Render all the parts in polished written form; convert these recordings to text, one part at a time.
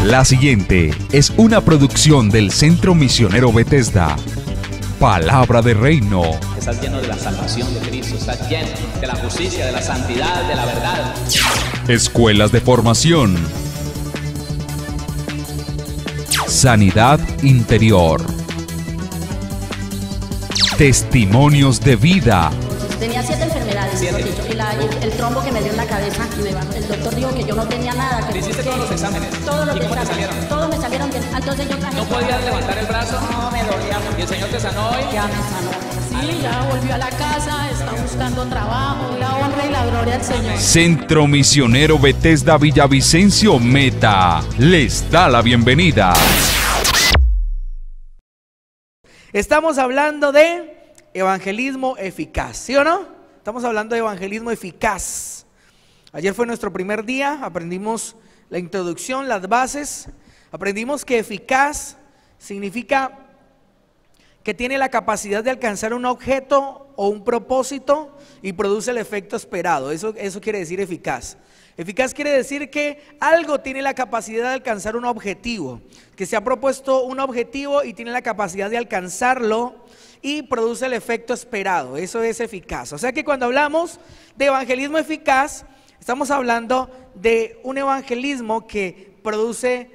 La siguiente es una producción del Centro Misionero Bethesda. Palabra de Reino. Estás lleno de la salvación de Cristo, estás lleno de la justicia, de la santidad, de la verdad. Escuelas de formación. Sanidad interior. Testimonios de vida. Tenía 7 enfermedades, el trombo que me dio en la cabeza, el doctor dijo que yo no tenía nada. ¿Te hiciste todos los exámenes? Todos los ¿Y cómo te exámenes, salieron? todos me salieron bien. Entonces yo traje... ¿No podías levantar el brazo? No, me dolía mucho. ¿Y el Señor te sanó hoy? Ya me sanó. Sí, ya volvió a la casa, está buscando trabajo, la honra y la gloria al Señor. Centro Misionero Bethesda Villavicencio Meta les da la bienvenida. Estamos hablando de evangelismo eficaz, ¿sí o no? Estamos hablando de evangelismo eficaz. Ayer fue nuestro primer día, aprendimos la introducción, las bases. Aprendimos que eficaz significa que tiene la capacidad de alcanzar un objeto o un propósito y produce el efecto esperado. Eso quiere decir eficaz. Eficaz quiere decir que algo tiene la capacidad de alcanzar un objetivo, que se ha propuesto un objetivo y tiene la capacidad de alcanzarlo y produce el efecto esperado. Eso es eficaz. O sea que cuando hablamos de evangelismo eficaz, estamos hablando de un evangelismo que produce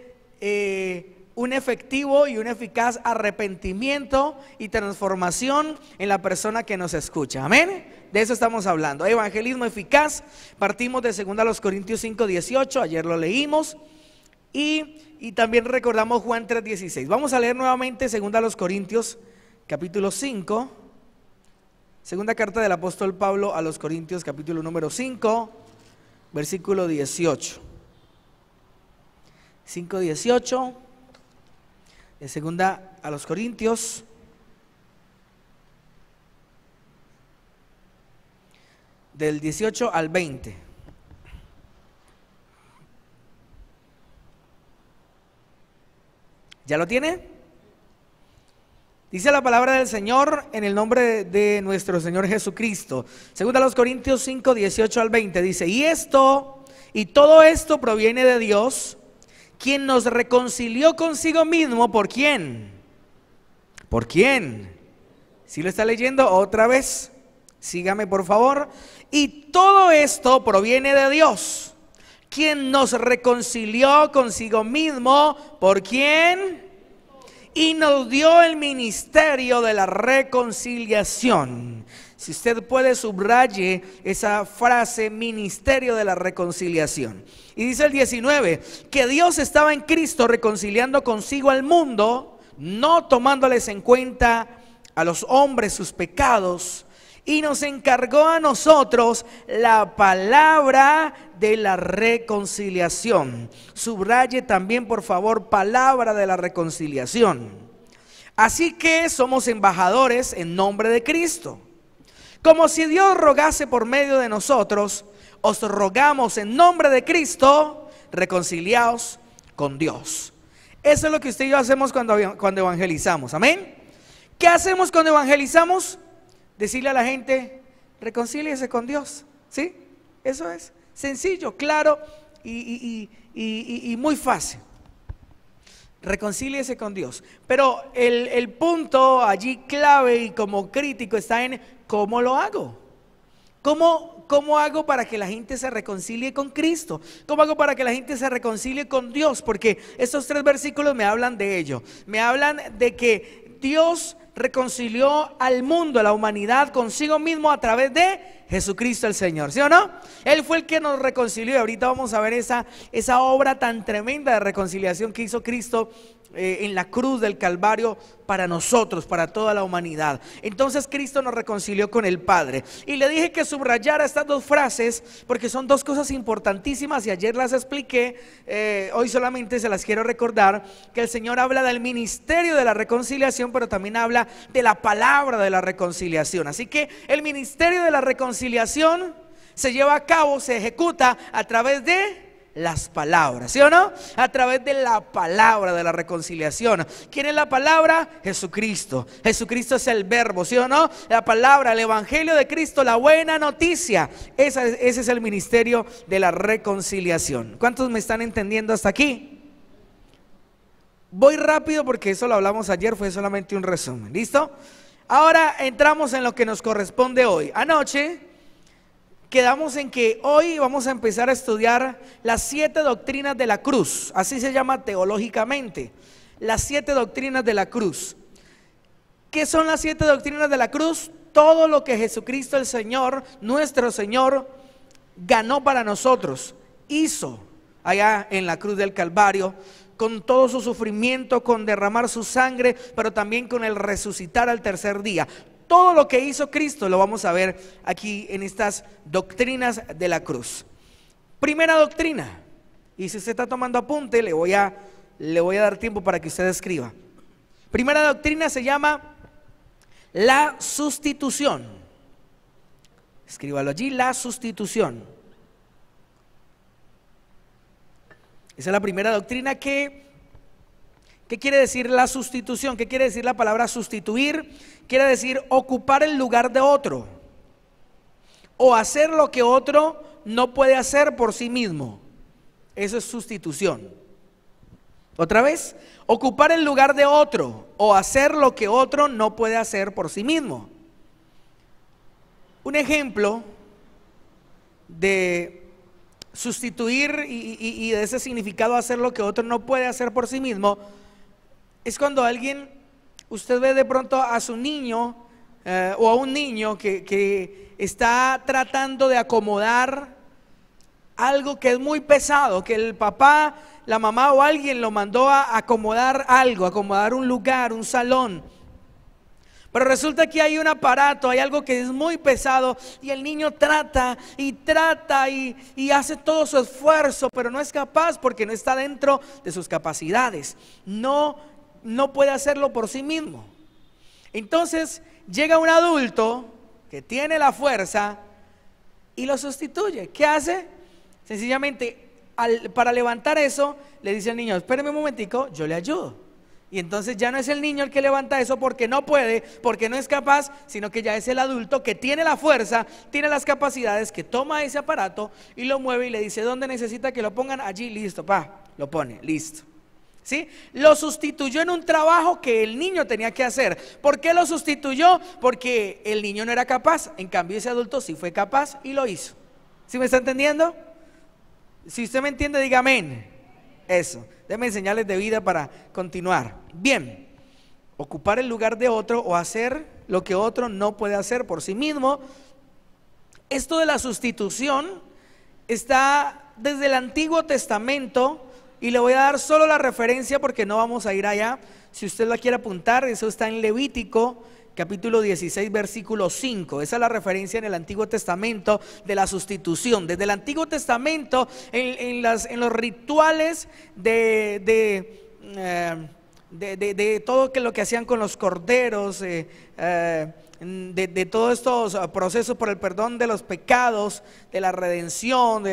un efectivo y un eficaz arrepentimiento y transformación en la persona que nos escucha. Amén. De eso estamos hablando. Evangelismo eficaz. Partimos de 2 Corintios 5:18. Ayer lo leímos. Y también recordamos Juan 3:16. Vamos a leer nuevamente 2 Corintios capítulo 5. Segunda carta del apóstol Pablo a los Corintios capítulo número 5, versículo 18. 5:18 de segunda a los Corintios. Del 18 al 20. ¿Ya lo tiene? Dice la palabra del Señor en el nombre de nuestro Señor Jesucristo. Segunda a los Corintios 5, 18 al 20. Dice: y todo esto proviene de Dios, quien nos reconcilió consigo mismo. ¿Por quién? ¿Por quién? ¿Sí lo está leyendo otra vez? Sígame por favor. Y todo esto proviene de Dios, quien nos reconcilió consigo mismo. ¿Por quién? Y nos dio el ministerio de la reconciliación. Si usted puede, subraye esa frase, ministerio de la reconciliación. Y dice el 19, que Dios estaba en Cristo reconciliando consigo al mundo, no tomándoles en cuenta a los hombres sus pecados, y nos encargó a nosotros la palabra de la reconciliación. Subraye también por favor, palabra de la reconciliación. Así que somos embajadores en nombre de Cristo. Como si Dios rogase por medio de nosotros, os rogamos en nombre de Cristo, reconciliaos con Dios. Eso es lo que usted y yo hacemos cuando evangelizamos, amén. ¿Qué hacemos cuando evangelizamos? Decirle a la gente, reconcíliese con Dios, ¿sí? Eso es sencillo, claro y muy fácil. Reconcíliese con Dios. Pero el punto allí clave y como crítico está en ¿cómo lo hago? ¿Cómo hago para que la gente se reconcilie con Cristo? ¿Cómo hago para que la gente se reconcilie con Dios? Porque estos 3 versículos me hablan de ello. Me hablan de que Dios reconcilió al mundo, a la humanidad consigo mismo a través de Jesucristo el Señor, ¿sí o no? Él fue el que nos reconcilió y ahorita vamos a ver esa obra tan tremenda de reconciliación que hizo Cristo en la cruz del Calvario para nosotros, para toda la humanidad. Entonces Cristo nos reconcilió con el Padre. Y le dije que subrayara estas 2 frases porque son 2 cosas importantísimas y ayer las expliqué. Hoy solamente se las quiero recordar, que el Señor habla del ministerio de la reconciliación, pero también habla de la palabra de la reconciliación. Así que el ministerio de la reconciliación se lleva a cabo, se ejecuta a través de las palabras, ¿sí o no? A través de la palabra de la reconciliación. ¿Quién es la palabra? Jesucristo. Jesucristo es el verbo, ¿sí o no? La palabra, el evangelio de Cristo, la buena noticia. Ese es el ministerio de la reconciliación. ¿Cuántos me están entendiendo hasta aquí? Voy rápido porque eso lo hablamos ayer, fue solamente un resumen. ¿Listo? Ahora entramos en lo que nos corresponde hoy. Anoche quedamos en que hoy vamos a empezar a estudiar las 7 doctrinas de la cruz. Así se llama teológicamente, las 7 doctrinas de la cruz. ¿Qué son las 7 doctrinas de la cruz? Todo lo que Jesucristo el Señor, nuestro Señor, ganó para nosotros, hizo allá en la cruz del Calvario, con todo su sufrimiento, con derramar su sangre, pero también con el resucitar al tercer día. Todo lo que hizo Cristo lo vamos a ver aquí en estas doctrinas de la cruz. Primera doctrina, y si usted está tomando apunte, le voy a dar tiempo para que usted escriba. Primera doctrina se llama la sustitución. Escríbalo allí, la sustitución. Esa es la primera doctrina. ¿Qué quiere decir la sustitución? ¿Qué quiere decir la palabra sustituir? Quiere decir ocupar el lugar de otro o hacer lo que otro no puede hacer por sí mismo. Eso es sustitución. Otra vez, ocupar el lugar de otro o hacer lo que otro no puede hacer por sí mismo. Un ejemplo de sustituir y de ese significado, hacer lo que otro no puede hacer por sí mismo, es cuando usted ve de pronto a su niño o a un niño que está tratando de acomodar algo que es muy pesado, que el papá, la mamá o alguien lo mandó a acomodar algo, acomodar un lugar, un salón. Pero resulta que hay un aparato, hay algo que es muy pesado y el niño trata y hace todo su esfuerzo, pero no es capaz porque no está dentro de sus capacidades. No puede hacerlo por sí mismo. Entonces llega un adulto que tiene la fuerza y lo sustituye. ¿Qué hace? Sencillamente, para levantar eso, le dice al niño: espéreme un momentico, yo le ayudo. Y entonces ya no es el niño el que levanta eso porque no puede, porque no es capaz, sino que ya es el adulto que tiene la fuerza, tiene las capacidades, que toma ese aparato y lo mueve y le dice: ¿dónde necesita que lo pongan? Allí, listo, lo pone, listo. ¿Sí? Lo sustituyó en un trabajo que el niño tenía que hacer. ¿Por qué lo sustituyó? Porque el niño no era capaz, en cambio ese adulto sí fue capaz y lo hizo. ¿Sí me está entendiendo? Si usted me entiende, diga amén. Eso, déme señales de vida para continuar. Bien, ocupar el lugar de otro o hacer lo que otro no puede hacer por sí mismo. Esto de la sustitución está desde el Antiguo Testamento y le voy a dar solo la referencia porque no vamos a ir allá. Si usted la quiere apuntar, eso está en Levítico capítulo 16, versículo 5. Esa es la referencia en el Antiguo Testamento de la sustitución. Desde el Antiguo Testamento, en los rituales de todo lo que hacían con los corderos, de todos estos procesos por el perdón de los pecados, de la redención,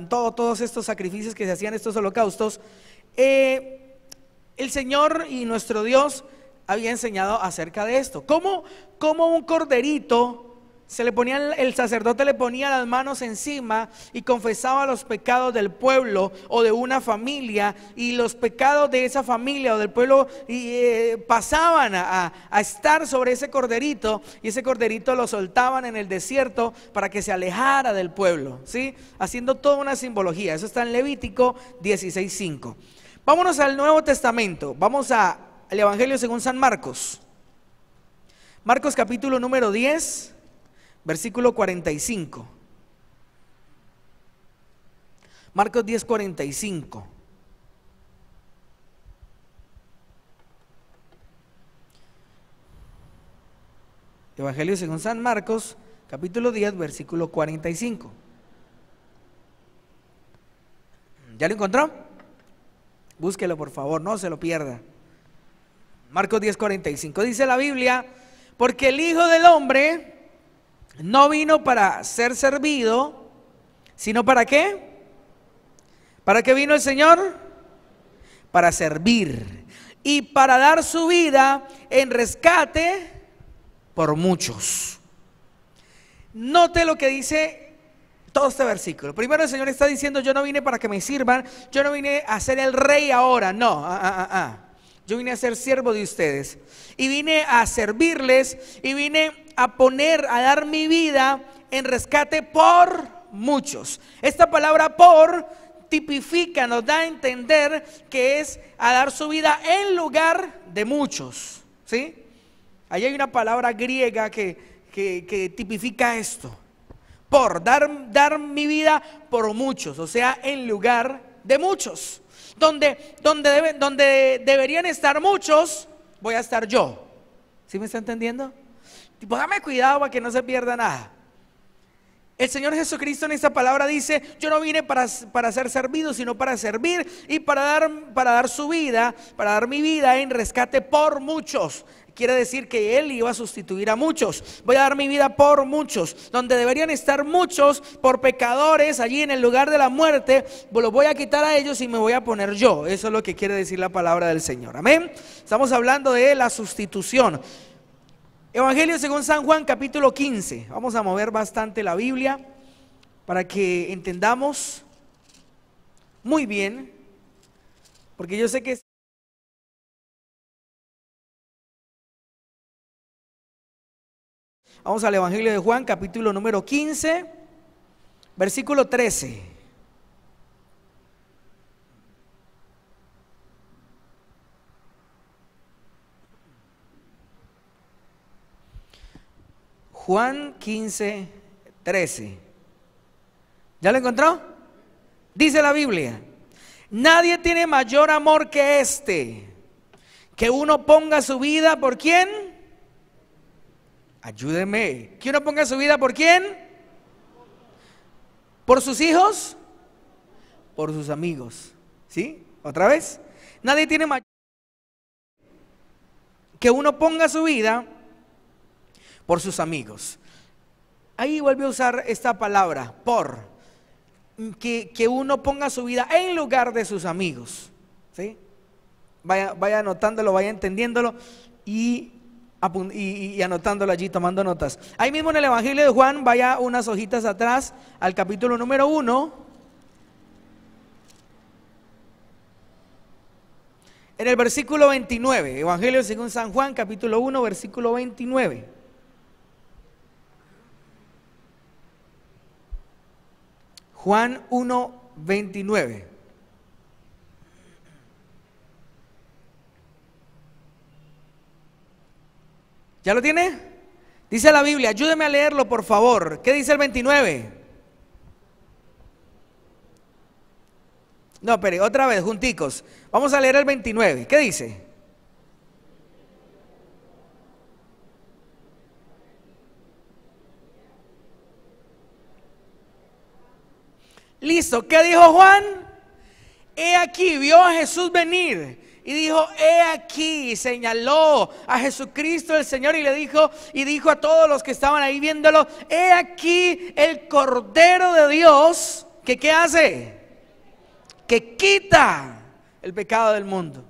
todos estos sacrificios que se hacían, estos holocaustos, el Señor y nuestro Dios había enseñado acerca de esto. ¿Cómo un corderito el sacerdote le ponía las manos encima y confesaba los pecados del pueblo o de una familia, y los pecados de esa familia o del pueblo pasaban a estar sobre ese corderito, y ese corderito lo soltaban en el desierto para que se alejara del pueblo, ¿sí? Haciendo toda una simbología. Eso está en Levítico 16:5. Vámonos al Nuevo Testamento. Vamos al Evangelio según San Marcos. Marcos capítulo número 10, versículo 45. Marcos 10, 45. Evangelio según San Marcos, capítulo 10, versículo 45. ¿Ya lo encontró? Búsquelo por favor, no se lo pierda. Marcos 10, 45. Dice la Biblia: porque el Hijo del Hombre no vino para ser servido, sino ¿para qué? ¿Para qué vino el Señor? Para servir y para dar su vida en rescate por muchos. Note lo que dice todo este versículo. Primero, el Señor está diciendo: yo no vine para que me sirvan, yo no vine a ser el rey ahora, no. Yo vine a ser siervo de ustedes. Y vine a servirles y vine a dar mi vida en rescate por muchos. Esta palabra por tipifica, nos da a entender que es a dar su vida en lugar de muchos, ¿sí? Ahí hay una palabra griega que tipifica esto. Por dar mi vida por muchos, o sea, en lugar de muchos. Donde deberían estar muchos, voy a estar yo. ¿Sí me está entendiendo? Tipo, dame cuidado para que no se pierda nada. El Señor Jesucristo en esta palabra dice: yo no vine para ser servido, sino para servir y para dar su vida, para dar mi vida en rescate por muchos. Quiere decir que Él iba a sustituir a muchos. Voy a dar mi vida por muchos. Donde deberían estar muchos por pecadores, allí en el lugar de la muerte, los voy a quitar a ellos y me voy a poner yo. Eso es lo que quiere decir la palabra del Señor. Amén. Estamos hablando de la sustitución. Evangelio según San Juan, capítulo 15. Vamos a mover bastante la Biblia para que entendamos muy bien, porque yo sé que vamos al Evangelio de Juan, capítulo número 15, versículo 13. Juan 15, 13. ¿Ya lo encontró? Dice la Biblia: nadie tiene mayor amor que este, que uno ponga su vida ¿por quién? Ayúdeme. ¿Que uno ponga su vida por quién? ¿Por sus hijos? Por sus amigos. ¿Sí? ¿Otra vez? Nadie tiene mayor que uno ponga su vida por sus amigos. Ahí vuelve a usar esta palabra, por, que uno ponga su vida en lugar de sus amigos, ¿sí? Vaya anotándolo, vaya entendiéndolo y anotándolo allí, tomando notas. Ahí mismo en el Evangelio de Juan, vaya unas hojitas atrás al capítulo número 1. En el versículo 29, Evangelio según San Juan, capítulo 1, versículo 29. Juan 1, 29. ¿Ya lo tiene? Dice la Biblia, ayúdeme a leerlo por favor. ¿Qué dice el 29? No, espere, otra vez, junticos. Vamos a leer el 29. ¿Qué dice? Listo, ¿qué dijo Juan? He aquí, vio a Jesús venir y dijo: he aquí, señaló a Jesucristo el Señor y dijo a todos los que estaban ahí viéndolo: he aquí el Cordero de Dios que ¿qué hace? Que quita el pecado del mundo.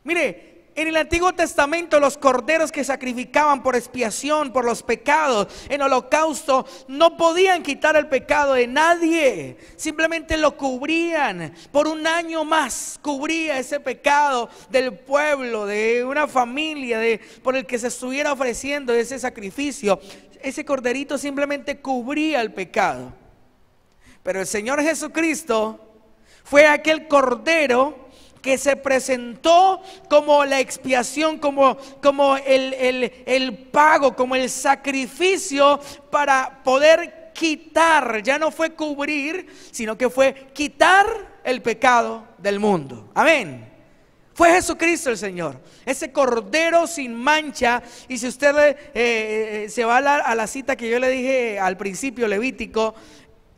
Mire, en el Antiguo Testamento los corderos que sacrificaban por expiación, por los pecados, en holocausto, no podían quitar el pecado de nadie. Simplemente lo cubrían por un año más. Cubría ese pecado del pueblo, de una familia, por el que se estuviera ofreciendo ese sacrificio. Ese corderito simplemente cubría el pecado. Pero el Señor Jesucristo fue aquel cordero que se presentó como la expiación, como el pago, como el sacrificio para poder quitar. Ya no fue cubrir, sino que fue quitar el pecado del mundo. Amén. Fue Jesucristo el Señor, ese cordero sin mancha. Y si usted se va a la cita que yo le dije al principio, Levítico,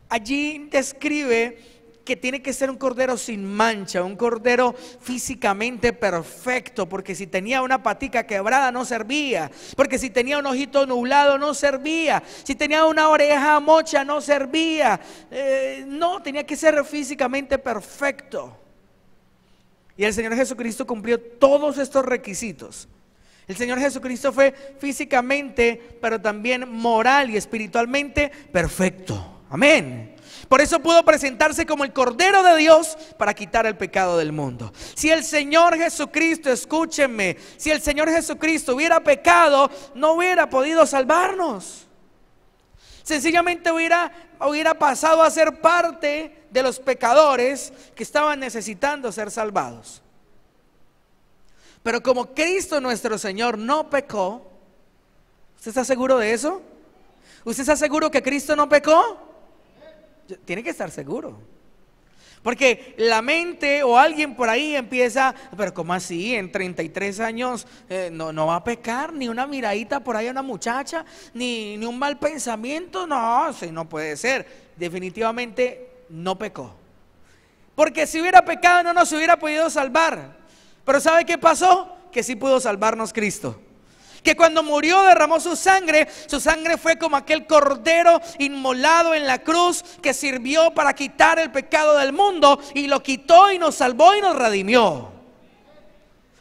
allí describe que tiene que ser un cordero sin mancha, un cordero físicamente perfecto, porque si tenía una patica quebrada no servía, porque si tenía un ojito nublado no servía, si tenía una oreja mocha no servía, no, tenía que ser físicamente perfecto. Y el Señor Jesucristo cumplió todos estos requisitos. El Señor Jesucristo fue físicamente, pero también moral y espiritualmente perfecto. Amén. Por eso pudo presentarse como el Cordero de Dios para quitar el pecado del mundo. Si el Señor Jesucristo, escúchenme, si el Señor Jesucristo hubiera pecado, no hubiera podido salvarnos. Sencillamente hubiera pasado a ser parte de los pecadores que estaban necesitando ser salvados. Pero como Cristo nuestro Señor no pecó, ¿usted está seguro de eso? ¿Usted está seguro que Cristo no pecó? Tiene que estar seguro. Porque la mente o alguien por ahí empieza, pero ¿cómo así? En 33 años no va a pecar, ni una miradita por ahí a una muchacha, ni un mal pensamiento. No, sí, no puede ser. Definitivamente no pecó. Porque si hubiera pecado no nos hubiera podido salvar. Pero ¿sabe qué pasó? Que sí pudo salvarnos Cristo. Que cuando murió derramó su sangre fue como aquel cordero inmolado en la cruz que sirvió para quitar el pecado del mundo, y lo quitó y nos salvó y nos redimió.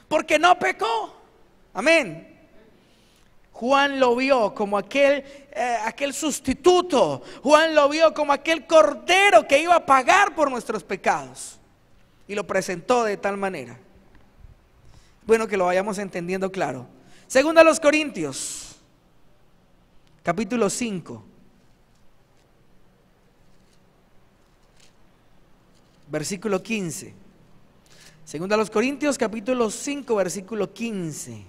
Porque no pecó. Amén. Juan lo vio como aquel sustituto. Juan lo vio como aquel cordero que iba a pagar por nuestros pecados. Y lo presentó de tal manera. Bueno, que lo vayamos entendiendo claro. Segunda a los Corintios, capítulo 5, versículo 15. Segunda a los Corintios, capítulo 5, versículo 15.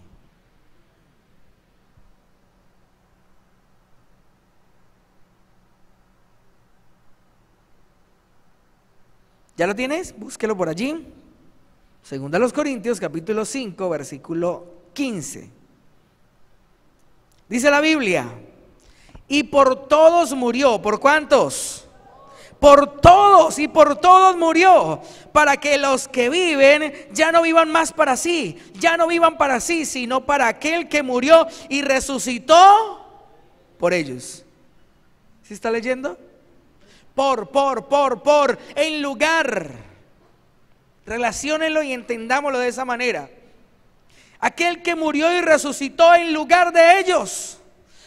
¿Ya lo tienes? Búsquelo por allí. Segunda a los Corintios, capítulo 5, versículo 15. Dice la Biblia: y por todos murió. ¿Por cuántos? Por todos, y por todos murió, para que los que viven ya no vivan más para sí, ya no vivan para sí, sino para aquel que murió y resucitó por ellos. ¿Sí está leyendo? En lugar. Relaciónenlo y entendámoslo de esa manera. Aquel que murió y resucitó en lugar de ellos.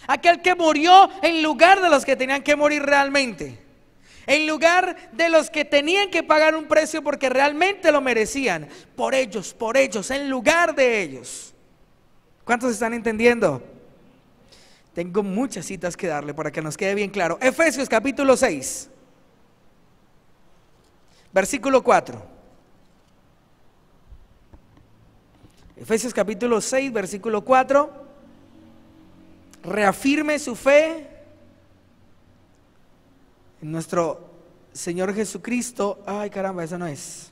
Aquel que murió en lugar de los que tenían que morir realmente. En lugar de los que tenían que pagar un precio porque realmente lo merecían. Por ellos, en lugar de ellos. ¿Cuántos están entendiendo? Tengo muchas citas que darle para que nos quede bien claro. Efesios capítulo 6, versículo 4. Efesios capítulo 6, versículo 4. Reafirme su fe en nuestro Señor Jesucristo. Ay, caramba, esa no es.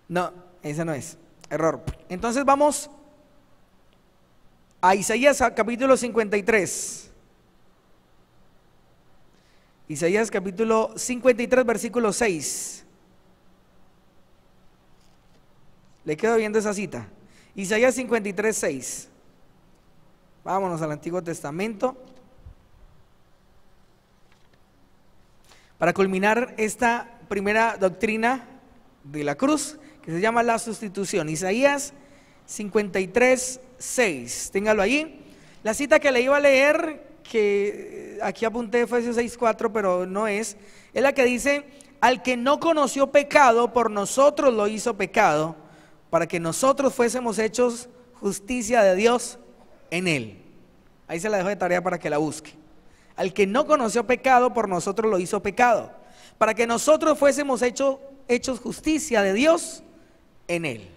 No, esa no es. Error. Entonces vamos a Isaías capítulo 53. Isaías capítulo 53, versículo 6. Le quedo viendo esa cita. Isaías 53, 6. Vámonos al Antiguo Testamento para culminar esta primera doctrina de la cruz, que se llama la sustitución. Isaías 53, 6. Téngalo allí. La cita que le iba a leer, que aquí apunté Efesios 6, 4, pero no es la que dice: al que no conoció pecado, por nosotros lo hizo pecado, para que nosotros fuésemos hechos justicia de Dios en él. Ahí se la dejo de tarea para que la busque. Al que no conoció pecado, por nosotros lo hizo pecado, para que nosotros fuésemos hechos justicia de Dios en él.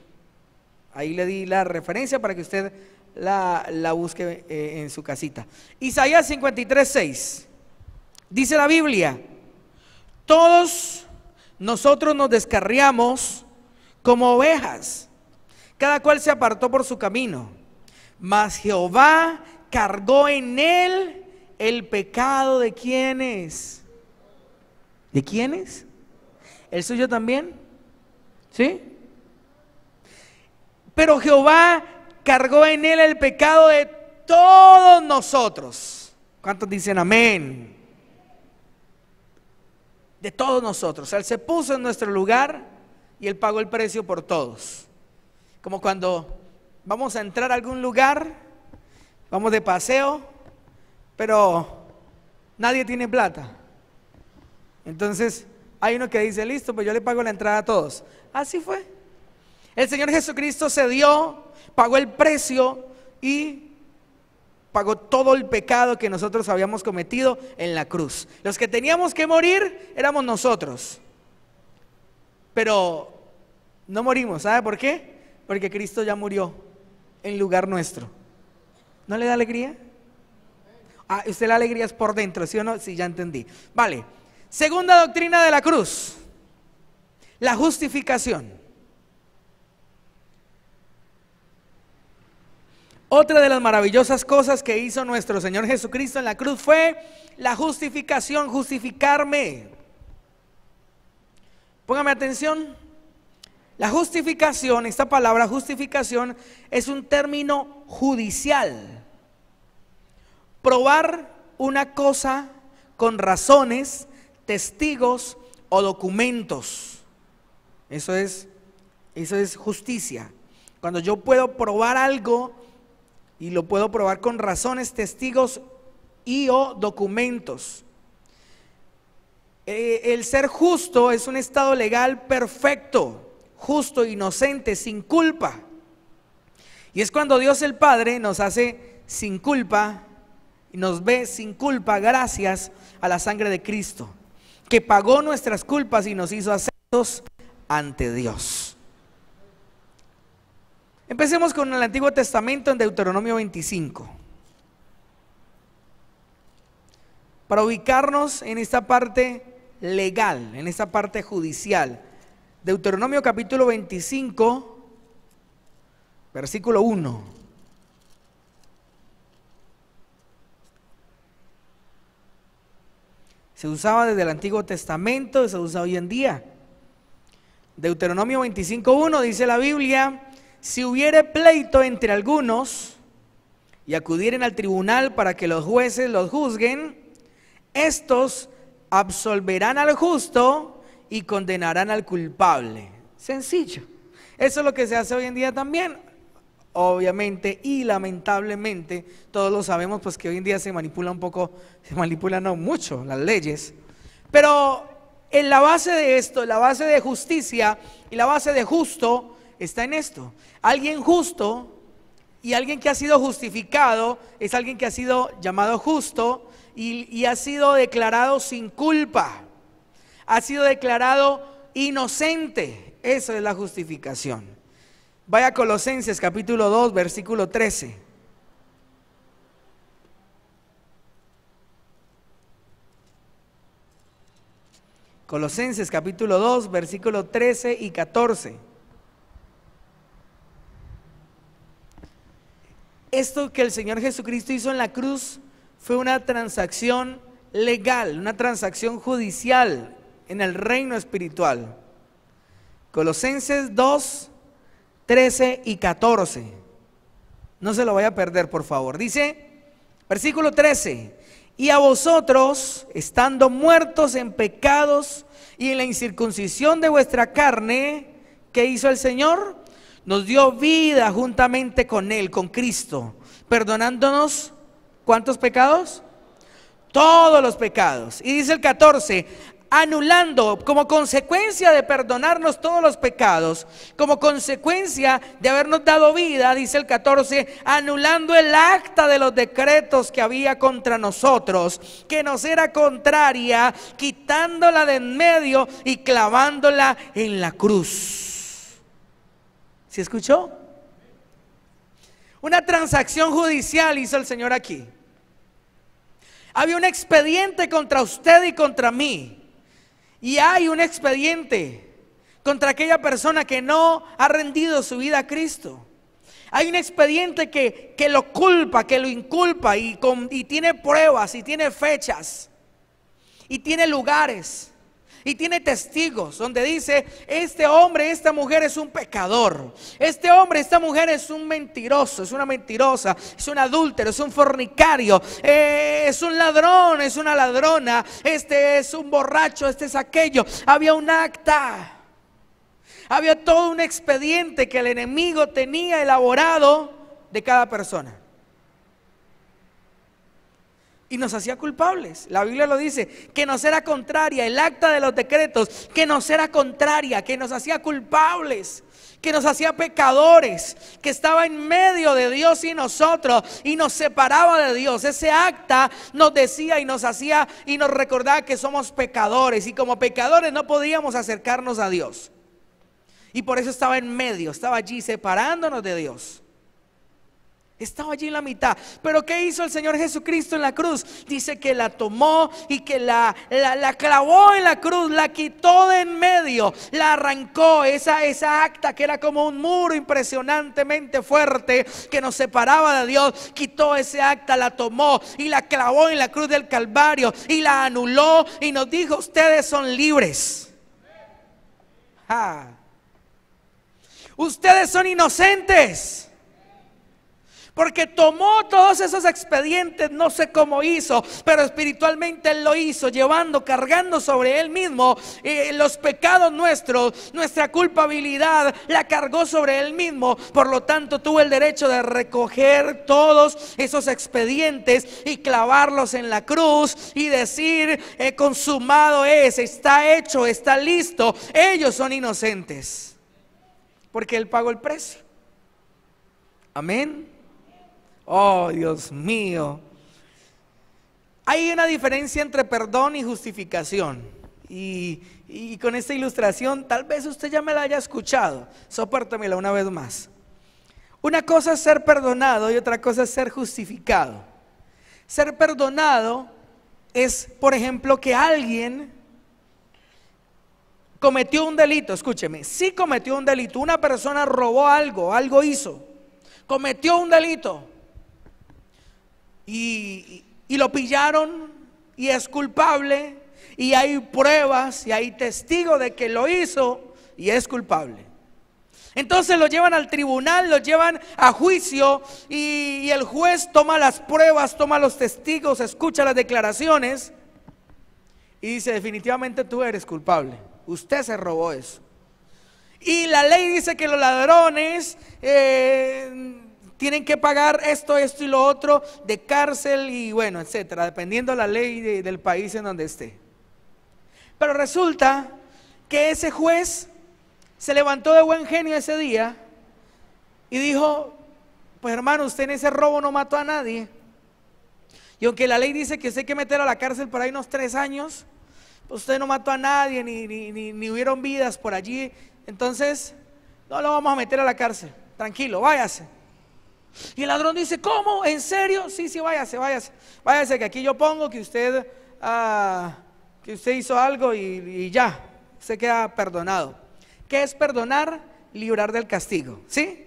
Ahí le di la referencia para que usted la busque en su casita. Isaías 53, 6. Dice la Biblia: todos nosotros nos descarriamos como ovejas, cada cual se apartó por su camino, mas Jehová cargó en él el pecado de ¿quiénes? ¿De quiénes? ¿El suyo también? ¿Sí? Pero Jehová cargó en él el pecado de todos nosotros. ¿Cuántos dicen amén? De todos nosotros. Él se puso en nuestro lugar y él pagó el precio por todos. Como cuando vamos a entrar a algún lugar, vamos de paseo, pero nadie tiene plata. Entonces hay uno que dice, listo, pues yo le pago la entrada a todos. Así fue. El Señor Jesucristo se dio, pagó el precio y pagó todo el pecado que nosotros habíamos cometido en la cruz. Los que teníamos que morir éramos nosotros. Pero no morimos, ¿sabe por qué? Porque Cristo ya murió en lugar nuestro. ¿No le da alegría? Usted la alegría es por dentro, ¿sí o no? Sí, ya entendí. Vale. Segunda doctrina de la cruz, la justificación. Otra de las maravillosas cosas que hizo nuestro Señor Jesucristo en la cruz fue la justificación, justificarme. Póngame atención. La justificación, esta palabra justificación es un término judicial. Probar una cosa con razones, testigos o documentos. Eso es justicia. Cuando yo puedo probar algo y lo puedo probar con razones, testigos y o documentos. El ser justo es un estado legal perfecto, justo, inocente, sin culpa. Y es cuando Dios el Padre nos hace sin culpa y nos ve sin culpa gracias a la sangre de Cristo, que pagó nuestras culpas y nos hizo aceptos ante Dios. Empecemos con el Antiguo Testamento en Deuteronomio 25. Para ubicarnos en esta parte legal, en esta parte judicial. Deuteronomio capítulo 25, versículo 1. Se usaba desde el Antiguo Testamento, se usa hoy en día. Deuteronomio 25:1 dice la Biblia: si hubiere pleito entre algunos y acudieren al tribunal para que los jueces los juzguen, estos absolverán al justo y condenarán al culpable. Sencillo. Eso es lo que se hace hoy en día también. Obviamente y lamentablemente todos lo sabemos, pues que hoy en día se manipula un poco, se manipula no mucho las leyes, pero en la base de esto, la base de justicia y la base de justo está en esto. Alguien justo y alguien que ha sido justificado es alguien que ha sido llamado justo y ha sido declarado sin culpa, ha sido declarado inocente. Eso es la justificación. Vaya a Colosenses capítulo 2 versículo 13. Colosenses capítulo 2 versículo 13 y 14. Esto que el Señor Jesucristo hizo en la cruz fue una transacción legal, una transacción judicial en el reino espiritual. Colosenses 2, 13 y 14. No se lo vaya a perder, por favor. Dice, versículo 13: y a vosotros, estando muertos en pecados y en la incircuncisión de vuestra carne, ¿qué hizo el Señor? Nos dio vida juntamente con Él, con Cristo, perdonándonos, ¿cuántos pecados? Todos los pecados. Y dice el 14, anulando, como consecuencia de perdonarnos todos los pecados, como consecuencia de habernos dado vida, dice el 14, anulando el acta de los decretos que había contra nosotros, que nos era contraria, quitándola de en medio y clavándola en la cruz. ¿Sí escuchó? Una transacción judicial hizo el Señor aquí. Había un expediente contra usted y contra mí. Y hay un expediente contra aquella persona que no ha rendido su vida a Cristo. Hay un expediente que lo culpa, que lo inculpa y tiene pruebas y tiene fechas y tiene lugares y tiene testigos donde dice: este hombre, esta mujer es un pecador, este hombre, esta mujer es un mentiroso, es una mentirosa, es un adúltero, es un fornicario, es un ladrón, es una ladrona, este es un borracho, este es aquello. Había un acta, había todo un expediente que el enemigo tenía elaborado de cada persona. y nos hacía culpables. La Biblia lo dice, que nos era contraria, el acta de los decretos, que nos era contraria, que nos hacía culpables, que nos hacía pecadores, que estaba en medio de Dios y nosotros y nos separaba de Dios. Ese acta nos decía y nos hacía y nos recordaba que somos pecadores, y como pecadores no podíamos acercarnos a Dios. Y por eso estaba en medio, estaba allí separándonos de Dios. Estaba allí en la mitad. Pero ¿qué hizo el Señor Jesucristo en la cruz? Dice que la tomó y que la clavó en la cruz, la quitó de en medio, la arrancó, esa acta que era como un muro impresionantemente fuerte que nos separaba de Dios. Quitó ese acta, la tomó y la clavó en la cruz del Calvario y la anuló y nos dijo: ustedes son libres. Ustedes son inocentes. Porque tomó todos esos expedientes, no sé cómo hizo, pero espiritualmente Él lo hizo, llevando, cargando sobre Él mismo los pecados nuestros, nuestra culpabilidad, la cargó sobre Él mismo. Por lo tanto, tuvo el derecho de recoger todos esos expedientes y clavarlos en la cruz y decir: consumado es, está hecho, está listo. Ellos son inocentes, porque Él pagó el precio. Amén. Oh, Dios mío. Hay una diferencia entre perdón y justificación. Y con esta ilustración, tal vez usted ya me la haya escuchado. Sopórtamela una vez más. Una cosa es ser perdonado y otra cosa es ser justificado. Ser perdonado es, por ejemplo, que alguien cometió un delito. Escúcheme, sí cometió un delito. Una persona robó algo hizo, cometió un delito. Y lo pillaron y es culpable, y hay pruebas y hay testigos de que lo hizo y es culpable. Entonces lo llevan al tribunal, lo llevan a juicio y el juez toma las pruebas, toma los testigos, escucha las declaraciones y dice: definitivamente tú eres culpable, usted se robó eso. Y la ley dice que los ladrones tienen que pagar esto y lo otro de cárcel y bueno, etcétera, dependiendo de la ley del país en donde esté. Pero resulta que ese juez se levantó de buen genio ese día y dijo: pues hermano, usted en ese robo no mató a nadie, y aunque la ley dice que usted hay que meter a la cárcel por ahí unos 3 años, pues usted no mató a nadie, ni hubieron vidas por allí, entonces no lo vamos a meter a la cárcel, tranquilo, váyase. Y el ladrón dice: ¿cómo? ¿En serio? Sí, váyase, que aquí yo pongo que usted hizo algo y ya, se queda perdonado. ¿Qué es perdonar? Librar del castigo, ¿sí?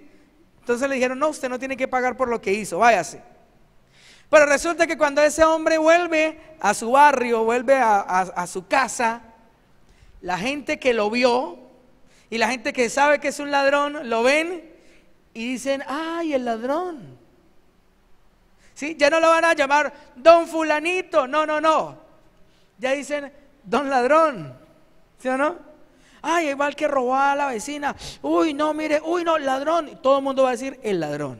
Entonces le dijeron: no, usted no tiene que pagar por lo que hizo, váyase. Pero resulta que cuando ese hombre vuelve a su barrio, vuelve a su casa, la gente que lo vio y la gente que sabe que es un ladrón, lo ven y dicen: ¡ay, el ladrón! ¿Sí? Ya no lo van a llamar don fulanito, no. Ya dicen: don ladrón, ¿sí o no? ¡Ay, igual que robó a la vecina! ¡Uy, no, mire! ¡Uy, no, ladrón! Y todo el mundo va a decir: el ladrón.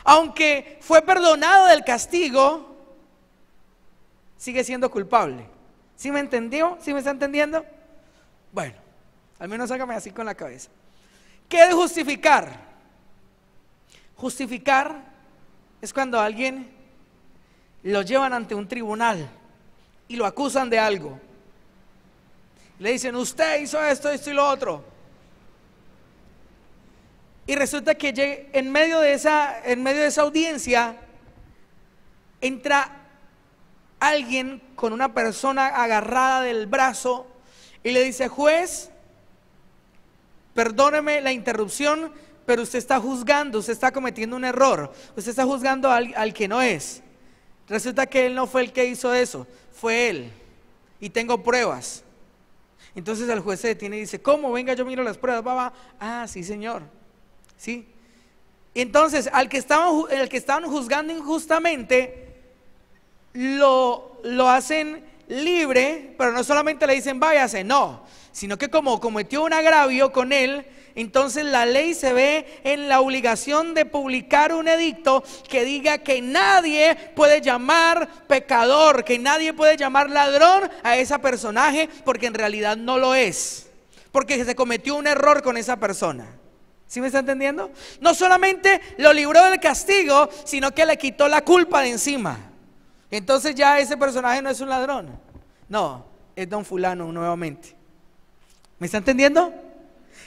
Aunque fue perdonado del castigo, sigue siendo culpable. ¿Sí me entendió? ¿Sí me está entendiendo? Bueno, al menos hágame así con la cabeza. ¿Qué es justificar? Justificar es cuando a alguien lo llevan ante un tribunal y lo acusan de algo. Le dicen: usted hizo esto y lo otro. Y resulta que en medio de esa audiencia entra alguien con una persona agarrada del brazo y le dice: juez, perdóneme la interrupción, pero usted está juzgando, usted está cometiendo un error, usted está juzgando al que no es. Resulta que él no fue el que hizo eso, fue él, y tengo pruebas. Entonces el juez se detiene y dice: ¿cómo? Venga, yo miro las pruebas, va. Ah, sí, señor, sí. Entonces al que estaban juzgando injustamente lo hacen libre, pero no solamente le dicen váyase, no, sino que como cometió un agravio con él, entonces la ley se ve en la obligación de publicar un edicto que diga que nadie puede llamar pecador, que nadie puede llamar ladrón a ese personaje, porque en realidad no lo es, porque se cometió un error con esa persona. ¿Sí me está entendiendo? No solamente lo libró del castigo, sino que le quitó la culpa de encima. Entonces ya ese personaje no es un ladrón, no, es don fulano nuevamente. ¿Me está entendiendo?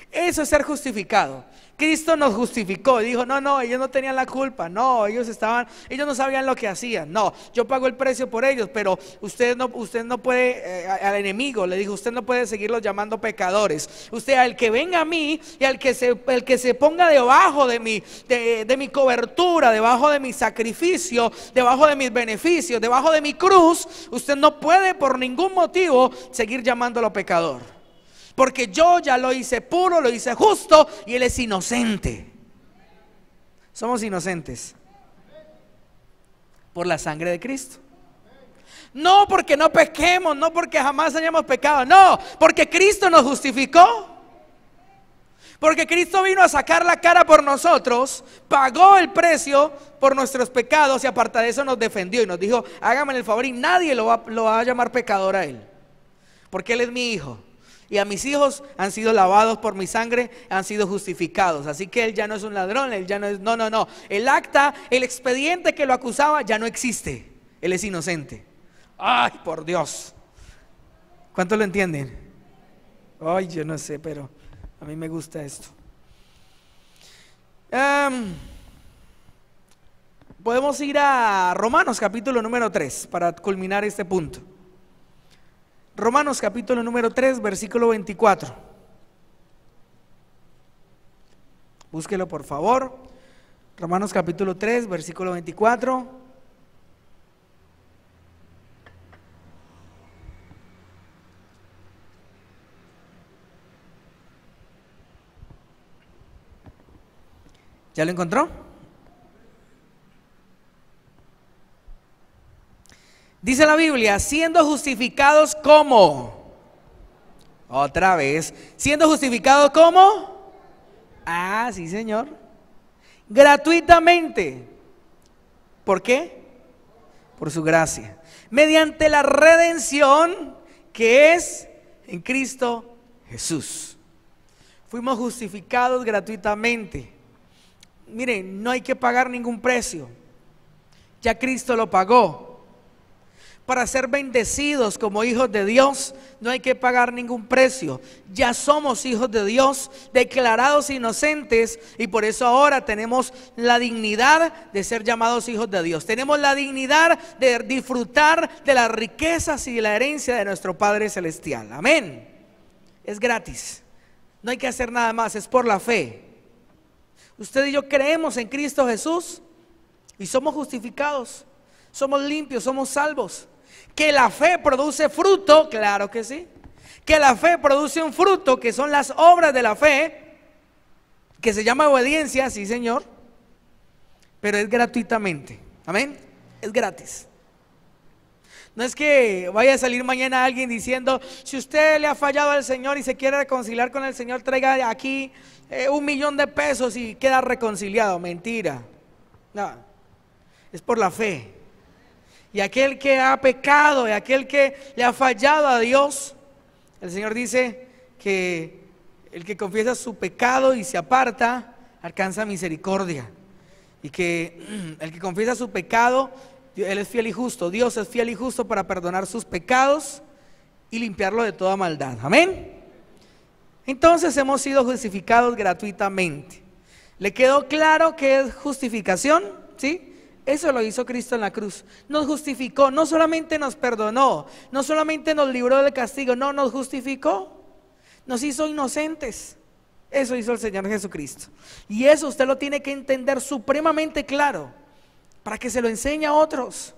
Eso es ser justificado. Cristo nos justificó y dijo, no, ellos no tenían la culpa, no, ellos no sabían lo que hacían, no, yo pago el precio por ellos, pero usted no puede, al enemigo le dijo, usted no puede seguirlos llamando pecadores. Usted, al que venga a mí y el que se ponga debajo de mi cobertura, debajo de mi sacrificio, debajo de mis beneficios, debajo de mi cruz, usted no puede por ningún motivo seguir llamándolo pecador. Porque yo ya lo hice puro, lo hice justo y él es inocente. Somos inocentes por la sangre de Cristo. No porque no pequemos, no porque jamás hayamos pecado, no, porque Cristo nos justificó. Porque Cristo vino a sacar la cara por nosotros, pagó el precio por nuestros pecados y aparte de eso nos defendió y nos dijo, hágame el favor, y nadie lo va a llamar pecador a él, porque él es mi hijo. Y a mis hijos han sido lavados por mi sangre, han sido justificados. Así que él ya no es un ladrón, él ya no es, no. El acta, el expediente que lo acusaba ya no existe. Él es inocente. Ay, por Dios. ¿Cuántos lo entienden? Ay, yo no sé, pero a mí me gusta esto. Podemos ir a Romanos capítulo número 3 para culminar este punto. Romanos capítulo número 3, versículo 24. Búsquelo por favor. Romanos capítulo 3, versículo 24. ¿Ya lo encontró? Dice la Biblia, siendo justificados ¿cómo? Otra vez, siendo justificados ¿cómo? Ah, sí, Señor. Gratuitamente. ¿Por qué? Por su gracia. Mediante la redención que es en Cristo Jesús. Fuimos justificados gratuitamente. Miren, no hay que pagar ningún precio. Ya Cristo lo pagó. Para ser bendecidos como hijos de Dios no hay que pagar ningún precio. Ya somos hijos de Dios, declarados inocentes, y por eso ahora tenemos la dignidad de ser llamados hijos de Dios. Tenemos la dignidad de disfrutar de las riquezas y de la herencia de nuestro Padre Celestial. Amén. Es gratis. No hay que hacer nada más, es por la fe. Usted y yo creemos en Cristo Jesús y somos justificados. Somos limpios, somos salvos. Que la fe produce fruto, claro que sí. Que la fe produce un fruto, que son las obras de la fe, que se llama obediencia, sí, Señor. Pero es gratuitamente, amén. Es gratis. No es que vaya a salir mañana alguien diciendo, si usted le ha fallado al Señor y se quiere reconciliar con el Señor, traiga aquí 1,000,000 de pesos y queda reconciliado. Mentira. No, es por la fe. Y aquel que ha pecado y aquel que le ha fallado a Dios, el Señor dice que el que confiesa su pecado y se aparta alcanza misericordia. Y que el que confiesa su pecado, Él es fiel y justo. Dios es fiel y justo para perdonar sus pecados y limpiarlo de toda maldad. Amén. Entonces hemos sido justificados gratuitamente. ¿Le quedó claro qué es justificación? ¿Sí? Eso lo hizo Cristo en la cruz. Nos justificó, no solamente nos perdonó, no solamente nos libró del castigo, no, nos justificó, nos hizo inocentes. Eso hizo el Señor Jesucristo. Y eso usted lo tiene que entender supremamente claro, para que se lo enseñe a otros,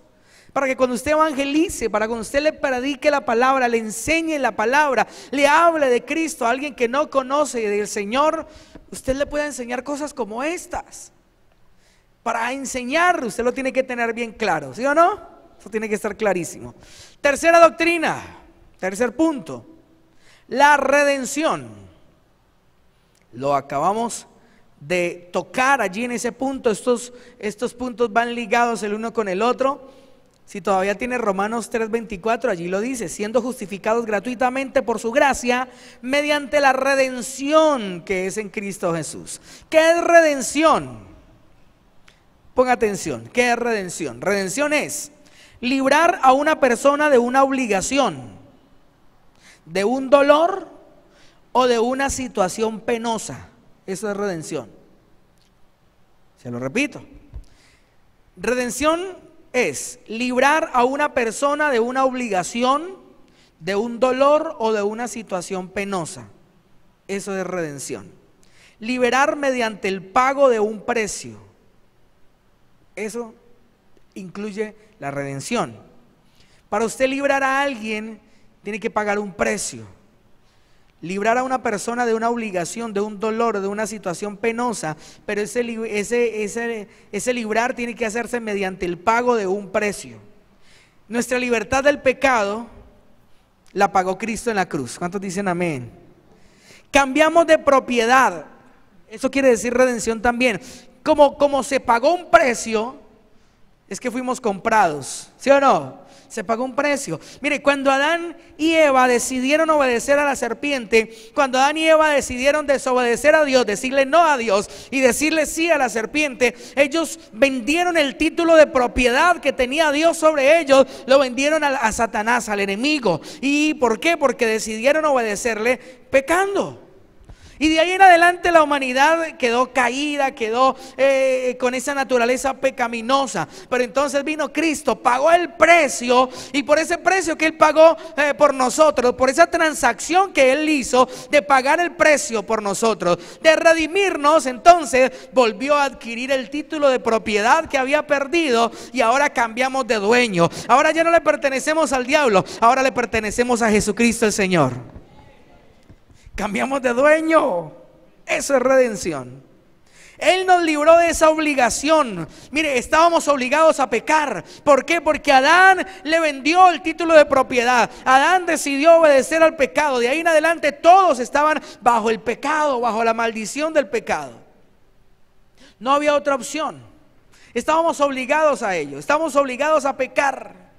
para que cuando usted evangelice, para cuando usted le predique la palabra, le enseñe la palabra, le hable de Cristo a alguien que no conoce del Señor, usted le pueda enseñar cosas como estas. Para enseñar, usted lo tiene que tener bien claro, ¿sí o no? Eso tiene que estar clarísimo. Tercera doctrina, tercer punto. la redención. Lo acabamos de tocar allí en ese punto. Estos puntos van ligados el uno con el otro. Si todavía tiene Romanos 3:24, allí lo dice: siendo justificados gratuitamente por su gracia, mediante la redención que es en Cristo Jesús. ¿Qué es redención? Ponga atención, ¿qué es redención? Redención es librar a una persona de una obligación, de un dolor o de una situación penosa. Eso es redención. Se lo repito. Redención es librar a una persona de una obligación, de un dolor o de una situación penosa. Eso es redención. Liberar mediante el pago de un precio. Eso incluye la redención. Para usted librar a alguien, tiene que pagar un precio. Librar a una persona de una obligación, de un dolor, de una situación penosa, pero ese librar tiene que hacerse mediante el pago de un precio. Nuestra libertad del pecado la pagó Cristo en la cruz. ¿Cuántos dicen amén? Cambiamos de propiedad. Eso quiere decir redención también. Como se pagó un precio, es que fuimos comprados, ¿sí o no? Se pagó un precio. Mire, cuando Adán y Eva decidieron obedecer a la serpiente, cuando Adán y Eva decidieron desobedecer a Dios, decirle no a Dios y decirle sí a la serpiente, ellos vendieron el título de propiedad que tenía Dios sobre ellos, lo vendieron a Satanás, al enemigo. ¿Y por qué? Porque decidieron obedecerle pecando. Y de ahí en adelante la humanidad quedó caída, quedó con esa naturaleza pecaminosa. Pero entonces vino Cristo, pagó el precio, y por ese precio que Él pagó por nosotros, por esa transacción que Él hizo de pagar el precio por nosotros, de redimirnos, entonces volvió a adquirir el título de propiedad que había perdido, y ahora cambiamos de dueño. Ahora ya no le pertenecemos al diablo, ahora le pertenecemos a Jesucristo el Señor. Cambiamos de dueño. Eso es redención. Él nos libró de esa obligación. Mire, estábamos obligados a pecar. ¿Por qué? Porque Adán le vendió el título de propiedad. Adán decidió obedecer al pecado. De ahí en adelante todos estaban bajo el pecado, bajo la maldición del pecado. No había otra opción. Estábamos obligados a ello. Estábamos obligados a pecar.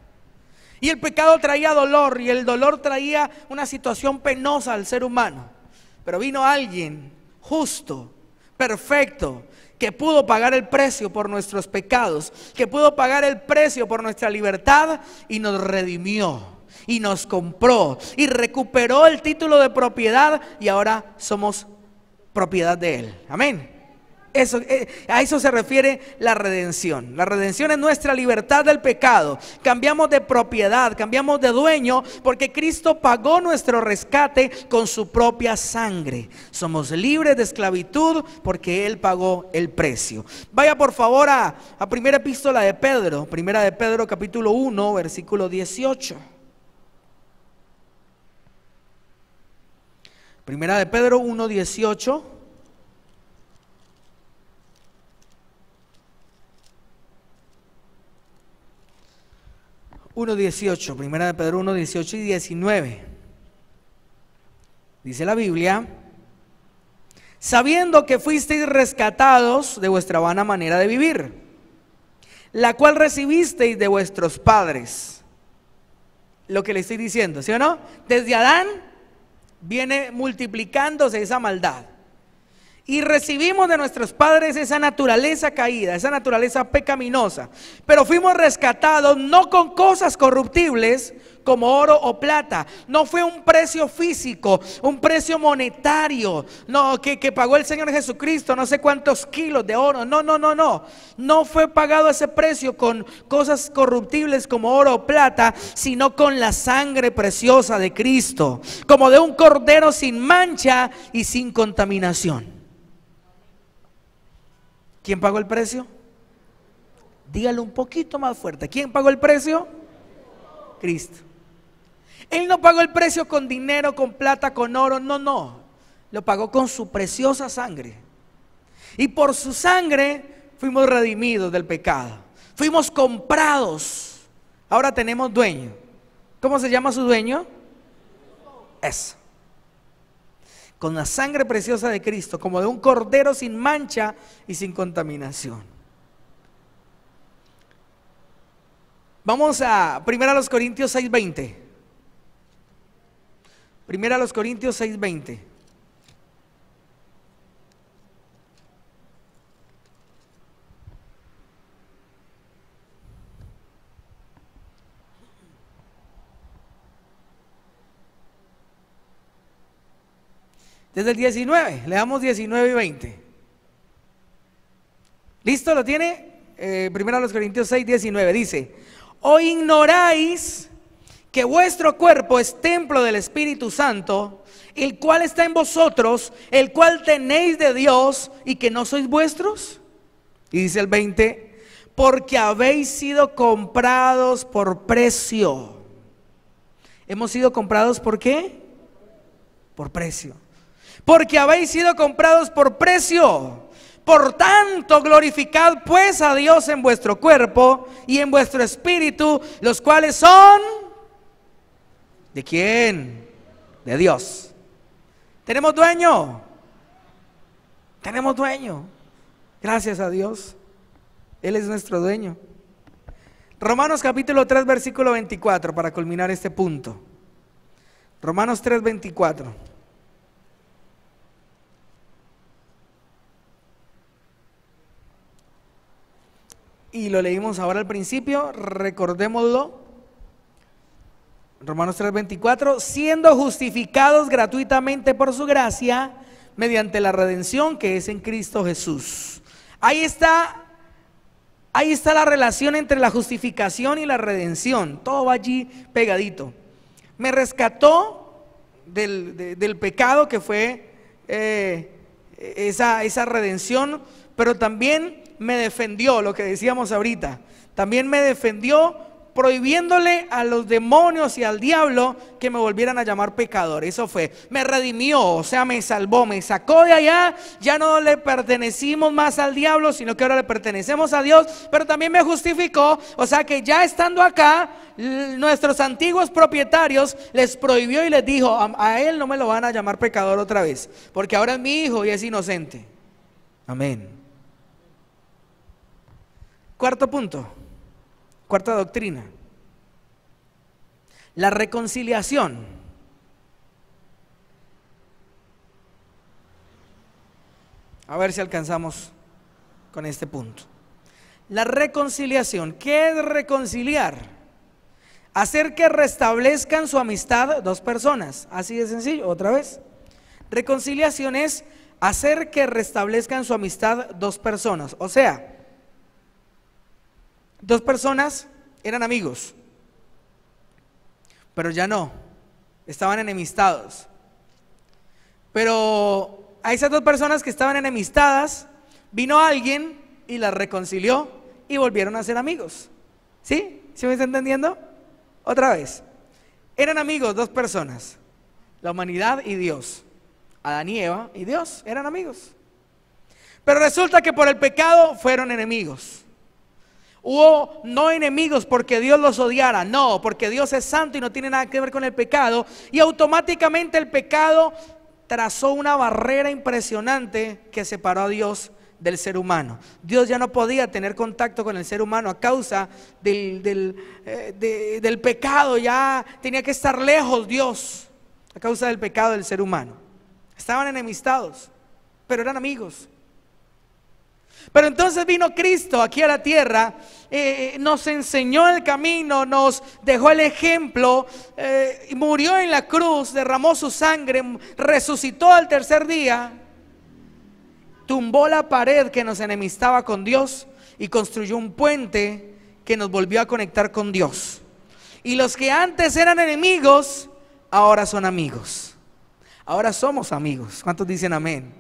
Y el pecado traía dolor, y el dolor traía una situación penosa al ser humano. Pero vino alguien justo, perfecto, que pudo pagar el precio por nuestros pecados, que pudo pagar el precio por nuestra libertad, y nos redimió, y nos compró, y recuperó el título de propiedad, y ahora somos propiedad de Él. Amén. A eso se refiere la redención. La redención es nuestra libertad del pecado. Cambiamos de propiedad, cambiamos de dueño, porque Cristo pagó nuestro rescate con su propia sangre. Somos libres de esclavitud porque Él pagó el precio. Vaya por favor a primera epístola de Pedro, primera de Pedro capítulo 1, versículo 18. Primera de Pedro 1, 18. 1:18, primera de Pedro 1:18 y 19. Dice la Biblia: sabiendo que fuisteis rescatados de vuestra vana manera de vivir, la cual recibisteis de vuestros padres. Lo que le estoy diciendo, ¿sí o no? Desde Adán viene multiplicándose esa maldad. Y recibimos de nuestros padres esa naturaleza caída, esa naturaleza pecaminosa. Pero fuimos rescatados no con cosas corruptibles como oro o plata. No fue un precio físico, un precio monetario, no, que pagó el Señor Jesucristo, no sé cuántos kilos de oro. No. No fue pagado ese precio con cosas corruptibles como oro o plata, sino con la sangre preciosa de Cristo, como de un cordero sin mancha y sin contaminación. ¿Quién pagó el precio? Dígalo un poquito más fuerte. ¿Quién pagó el precio? Cristo. Él no pagó el precio con dinero, con plata, con oro, no. Lo pagó con su preciosa sangre. Y por su sangre fuimos redimidos del pecado. Fuimos comprados. Ahora tenemos dueño. ¿Cómo se llama su dueño? Eso. con la sangre preciosa de Cristo, como de un cordero sin mancha y sin contaminación. Vamos a 1 Corintios 6:20. 1 Corintios 6:20. Desde el 19, leamos 19 y 20. ¿Listo? ¿Lo tiene? 1 Corintios 6, 19 dice: ¿O ignoráis que vuestro cuerpo es templo del Espíritu Santo, el cual está en vosotros, el cual tenéis de Dios, y que no sois vuestros? Y dice el 20: porque habéis sido comprados por precio. ¿Hemos sido comprados por qué? Por precio. Porque habéis sido comprados por precio. Por tanto, glorificad pues a Dios en vuestro cuerpo y en vuestro espíritu, los cuales son ¿de quién? De Dios. ¿Tenemos dueño? Tenemos dueño. Gracias a Dios. Él es nuestro dueño. Romanos capítulo 3 versículo 24 para culminar este punto. Romanos 3, 24. Y lo leímos ahora al principio, recordémoslo. Romanos 3:24, siendo justificados gratuitamente por su gracia, mediante la redención que es en Cristo Jesús. Ahí está la relación entre la justificación y la redención. Todo va allí pegadito. Me rescató del pecado que fue esa redención, pero también me defendió, lo que decíamos ahorita. También me defendió prohibiéndole a los demonios y al diablo que me volvieran a llamar pecador. Eso fue, me redimió, o sea, me salvó, me sacó de allá. Ya no le pertenecimos más al diablo, sino que ahora le pertenecemos a Dios. Pero también me justificó, o sea que ya estando acá, nuestros antiguos propietarios les prohibió y les dijo: a él no me lo van a llamar pecador otra vez, porque ahora es mi hijo y es inocente. Amén. Cuarto punto, cuarta doctrina: la reconciliación. A ver si alcanzamos con este punto. La reconciliación. ¿Qué es reconciliar? Hacer que restablezcan su amistad dos personas. Así de sencillo. Otra vez. Reconciliación es hacer que restablezcan su amistad dos personas. O sea, dos personas eran amigos, pero ya no, estaban enemistados. Pero a esas dos personas que estaban enemistadas, vino alguien y las reconcilió y volvieron a ser amigos. ¿Sí? ¿Sí me está entendiendo? Otra vez, eran amigos dos personas, la humanidad y Dios. Adán y Eva y Dios eran amigos, pero resulta que por el pecado fueron enemigos. Hubo no enemigos porque Dios los odiara, no, porque Dios es santo y no tiene nada que ver con el pecado. Y automáticamente el pecado trazó una barrera impresionante que separó a Dios del ser humano. Dios ya no podía tener contacto con el ser humano a causa del pecado. Ya tenía que estar lejos Dios a causa del pecado del ser humano. Estaban enemistados, pero eran amigos. Pero entonces vino Cristo aquí a la tierra, nos enseñó el camino, nos dejó el ejemplo, murió en la cruz, derramó su sangre, resucitó al tercer día, tumbó la pared que nos enemistaba con Dios y construyó un puente que nos volvió a conectar con Dios. Y los que antes eran enemigos, ahora son amigos. Ahora somos amigos. ¿Cuántos dicen amén?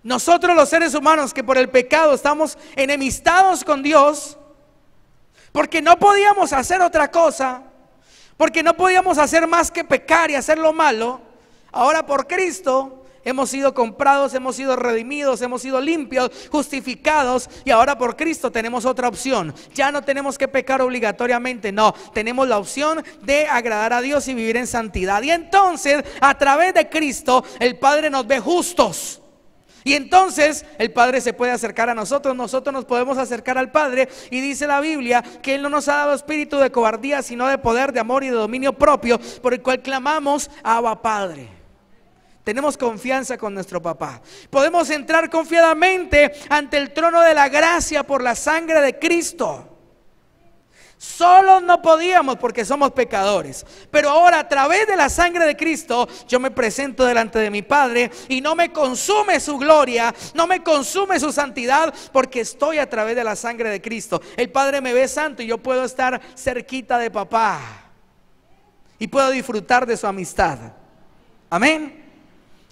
Nosotros los seres humanos que por el pecado estamos enemistados con Dios, porque no podíamos hacer otra cosa, porque no podíamos hacer más que pecar y hacer lo malo, ahora por Cristo hemos sido comprados, hemos sido redimidos, hemos sido limpios, justificados, y ahora por Cristo tenemos otra opción. Ya no tenemos que pecar obligatoriamente, no, tenemos la opción de agradar a Dios y vivir en santidad. Y entonces a través de Cristo el Padre nos ve justos. Y entonces el Padre se puede acercar a nosotros, nosotros nos podemos acercar al Padre. Y dice la Biblia que Él no nos ha dado espíritu de cobardía, sino de poder, de amor y de dominio propio, por el cual clamamos: Abba, Padre. Tenemos confianza con nuestro papá. Podemos entrar confiadamente ante el trono de la gracia por la sangre de Cristo. Solos no podíamos porque somos pecadores, pero ahora a través de la sangre de Cristo yo me presento delante de mi Padre y no me consume su gloria, no me consume su santidad, porque estoy a través de la sangre de Cristo. El Padre me ve santo y yo puedo estar cerquita de papá y puedo disfrutar de su amistad. Amén.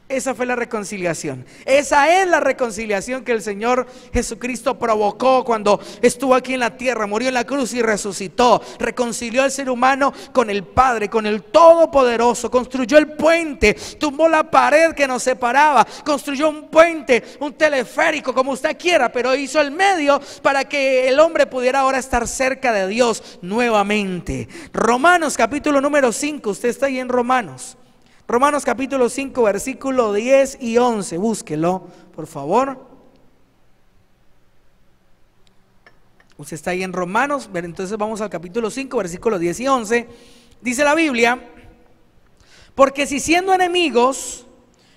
Esa fue la reconciliación. Esa es la reconciliación que el Señor Jesucristo provocó cuando estuvo aquí en la tierra, murió en la cruz y resucitó. Reconcilió al ser humano con el Padre, con el Todopoderoso. Construyó el puente, tumbó la pared que nos separaba, construyó un puente, un teleférico, como usted quiera, pero hizo el medio para que el hombre pudiera ahora estar cerca de Dios nuevamente. Romanos capítulo número 5, usted está ahí en Romanos capítulo 5, versículo 10 y 11, búsquelo, por favor. Usted está ahí en Romanos, entonces vamos al capítulo 5, versículo 10 y 11. Dice la Biblia: porque si siendo enemigos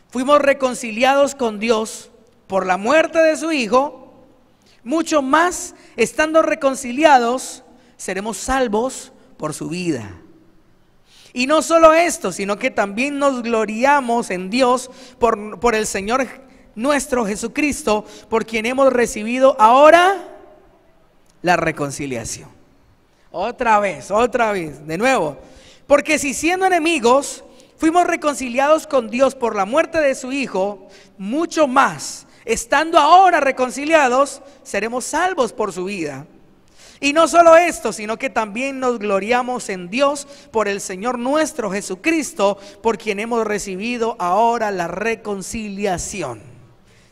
fuimos reconciliados con Dios por la muerte de su Hijo, mucho más estando reconciliados seremos salvos por su vida. Y no solo esto, sino que también nos gloriamos en Dios por el Señor nuestro Jesucristo, por quien hemos recibido ahora la reconciliación. Otra vez, de nuevo. Porque si siendo enemigos fuimos reconciliados con Dios por la muerte de su Hijo, mucho más, estando ahora reconciliados, seremos salvos por su vida. Y no solo esto, sino que también nos gloriamos en Dios por el Señor nuestro Jesucristo, por quien hemos recibido ahora la reconciliación.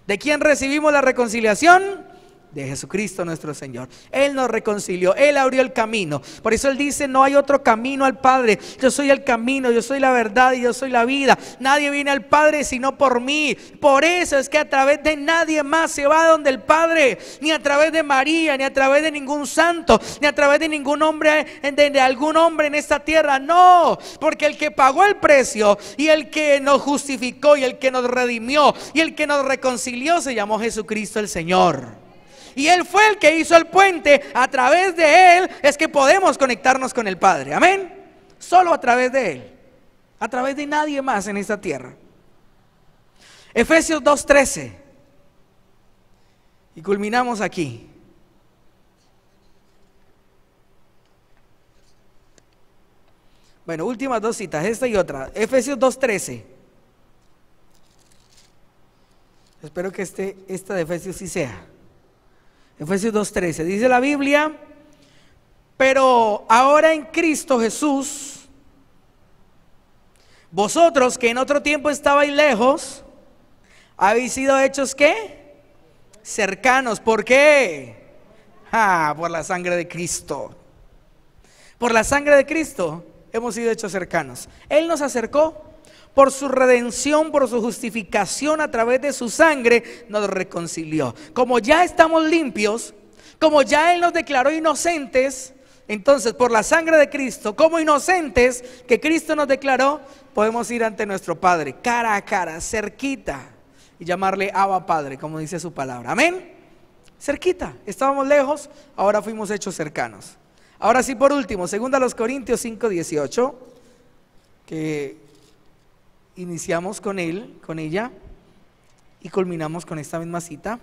¿De quién recibimos la reconciliación? De Jesucristo nuestro Señor. Él nos reconcilió, Él abrió el camino. Por eso Él dice: no hay otro camino al Padre. Yo soy el camino, yo soy la verdad y yo soy la vida. Nadie viene al Padre sino por mí. Por eso es que a través de nadie más se va donde el Padre, ni a través de María, ni a través de ningún santo, ni a través de ningún hombre, de algún hombre en esta tierra. No, porque el que pagó el precio y el que nos justificó y el que nos redimió y el que nos reconcilió se llamó Jesucristo el Señor. Y Él fue el que hizo el puente. A través de Él es que podemos conectarnos con el Padre. Amén. Solo a través de Él. A través de nadie más en esta tierra. Efesios 2:13. Y culminamos aquí. Bueno, últimas dos citas, esta y otra. Efesios 2:13. Espero que esta de Efesios sí sea. Efesios 2:13, dice la Biblia: pero ahora en Cristo Jesús, vosotros que en otro tiempo estabais lejos, habéis sido hechos ¿qué? Cercanos. ¿Por qué? Por la sangre de Cristo. Por la sangre de Cristo hemos sido hechos cercanos. Él nos acercó. Por su redención, por su justificación a través de su sangre, nos reconcilió. Como ya estamos limpios, como ya Él nos declaró inocentes, entonces por la sangre de Cristo, como inocentes que Cristo nos declaró, podemos ir ante nuestro Padre, cara a cara, cerquita, y llamarle Abba Padre, como dice su palabra. Amén. Cerquita, estábamos lejos, ahora fuimos hechos cercanos. Ahora sí, por último, 2 Corintios 5:18, que iniciamos con ella y culminamos con esta misma cita,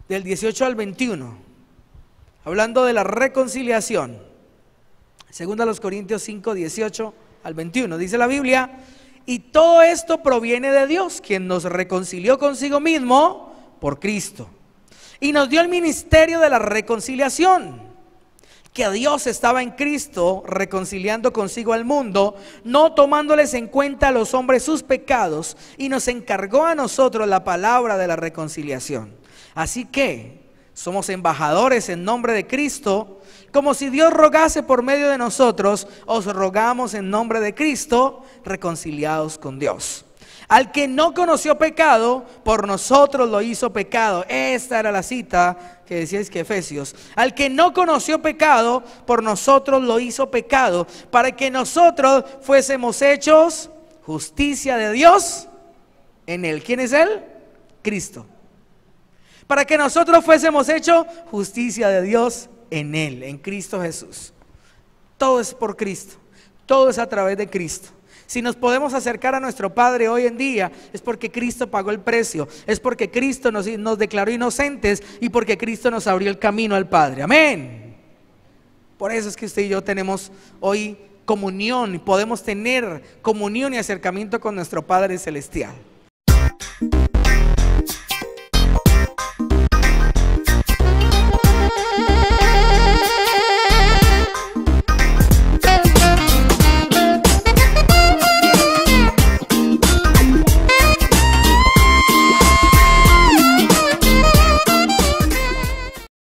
del 18 al 21, hablando de la reconciliación. 2 Corintios 5, 18 al 21, dice la Biblia: y todo esto proviene de Dios, quien nos reconcilió consigo mismo por Cristo, y nos dio el ministerio de la reconciliación, que Dios estaba en Cristo reconciliando consigo al mundo, no tomándoles en cuenta a los hombres sus pecados, y nos encargó a nosotros la palabra de la reconciliación. Así que somos embajadores en nombre de Cristo, como si Dios rogase por medio de nosotros, os rogamos en nombre de Cristo, reconciliados con Dios. Al que no conoció pecado, por nosotros lo hizo pecado. Esta era la cita que decíais que Efesios. Al que no conoció pecado, por nosotros lo hizo pecado, para que nosotros fuésemos hechos justicia de Dios en él. ¿Quién es él? Cristo. Para que nosotros fuésemos hechos justicia de Dios en él, en Cristo Jesús. Todo es por Cristo, todo es a través de Cristo. Si nos podemos acercar a nuestro Padre hoy en día, es porque Cristo pagó el precio, es porque Cristo nos declaró inocentes y porque Cristo nos abrió el camino al Padre. Amén. Por eso es que usted y yo tenemos hoy comunión, y podemos tener comunión y acercamiento con nuestro Padre Celestial.